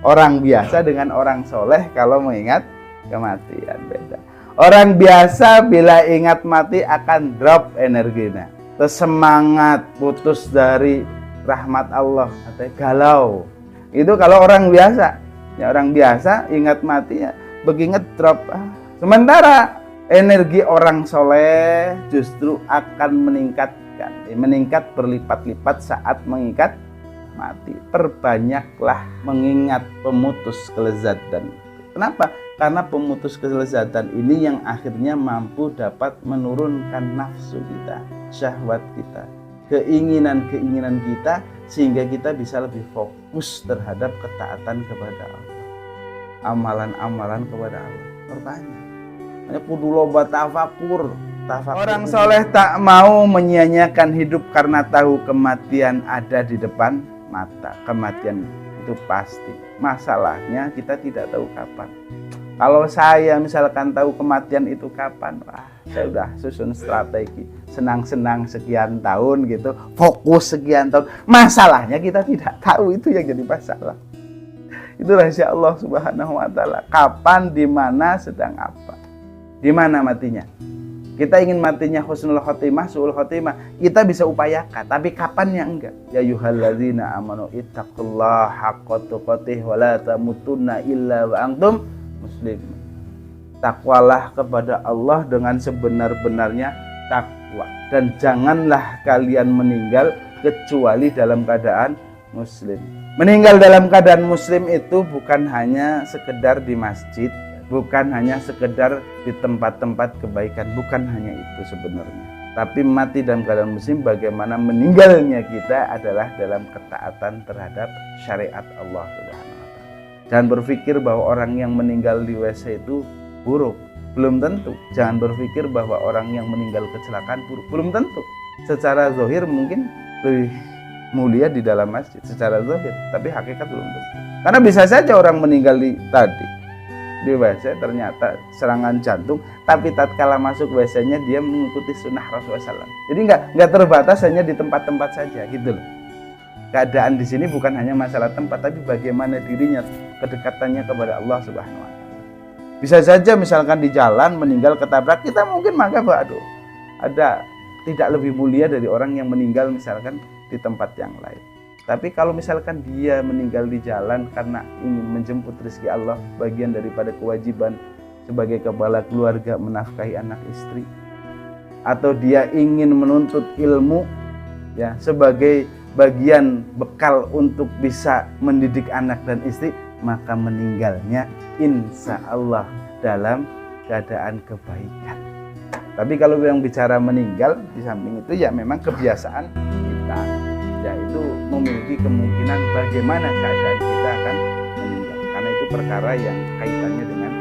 Orang biasa dengan orang soleh kalau mengingat kematian beda. Orang biasa bila ingat mati akan drop energinya, terus semangat, putus dari rahmat Allah, atau galau. Itu kalau orang biasa. Ya, orang biasa ingat mati ya beginget drop. Sementara energi orang soleh justru akan meningkat berlipat-lipat saat mengingat mati. Perbanyaklah mengingat pemutus kelezatan. Kenapa? Karena pemutus kelezatan ini yang akhirnya mampu dapat menurunkan nafsu kita, syahwat kita, keinginan-keinginan kita, sehingga kita bisa lebih fokus terhadap ketaatan kepada Allah, amalan-amalan kepada Allah. Perbanyak. Hanya kudu loba tafakur. Orang soleh tak mau menyia-nyiakan hidup karena tahu kematian ada di depan mata. Kematian itu pasti. Masalahnya kita tidak tahu kapan. Kalau saya misalkan tahu kematian itu kapan, saya udah susun strategi. Senang-senang sekian tahun gitu, fokus sekian tahun. Masalahnya kita tidak tahu, itu yang jadi masalah. Itu rahasia Allah Subhanahu wa taala. Kapan, di mana, sedang apa. Di mana matinya? Kita ingin matinya husnul khotimah, su'ul khotimah, kita bisa upayakan, tapi kapannya enggak. Ya ayyuhalladzina amanu ittaqullaha haqqa tuqatih wa la tamutunna illa wa antum muslimun. Takwalah kepada Allah dengan sebenar-benarnya takwa, dan janganlah kalian meninggal kecuali dalam keadaan muslim. Meninggal dalam keadaan muslim itu bukan hanya sekedar di masjid, bukan hanya sekedar di tempat-tempat kebaikan, bukan hanya itu sebenarnya. Tapi mati dalam keadaan muslim, bagaimana meninggalnya kita adalah dalam ketaatan terhadap syariat Allah Subhanahu wa taala. Jangan berpikir bahwa orang yang meninggal di WC itu buruk, belum tentu. Jangan berpikir bahwa orang yang meninggal kecelakaan buruk, belum tentu. Secara zahir mungkin lebih mulia di dalam masjid secara zahir, tapi hakikat belum tentu. Karena bisa saja orang meninggal di WC ternyata serangan jantung, tapi tatkala masuk WC-nya dia mengikuti sunnah Rasulullah SAW. Jadi nggak terbatas hanya di tempat-tempat saja gitu loh. Keadaan di sini bukan hanya masalah tempat, tapi bagaimana dirinya, kedekatannya kepada Allah Subhanahu wa taala. Bisa saja misalkan di jalan meninggal ketabrak, kita mungkin menganggap aduh, ada tidak lebih mulia dari orang yang meninggal misalkan di tempat yang lain. Tapi kalau misalkan dia meninggal di jalan karena ingin menjemput rezeki Allah, bagian daripada kewajiban sebagai kepala keluarga menafkahi anak istri, atau dia ingin menuntut ilmu ya sebagai bagian bekal untuk bisa mendidik anak dan istri, maka meninggalnya insya Allah dalam keadaan kebaikan. Tapi kalau yang bicara meninggal, di samping itu ya memang kebiasaan kita, yaitu memiliki kemungkinan bagaimana keadaan kita akan meninggal, karena itu perkara yang kaitannya dengan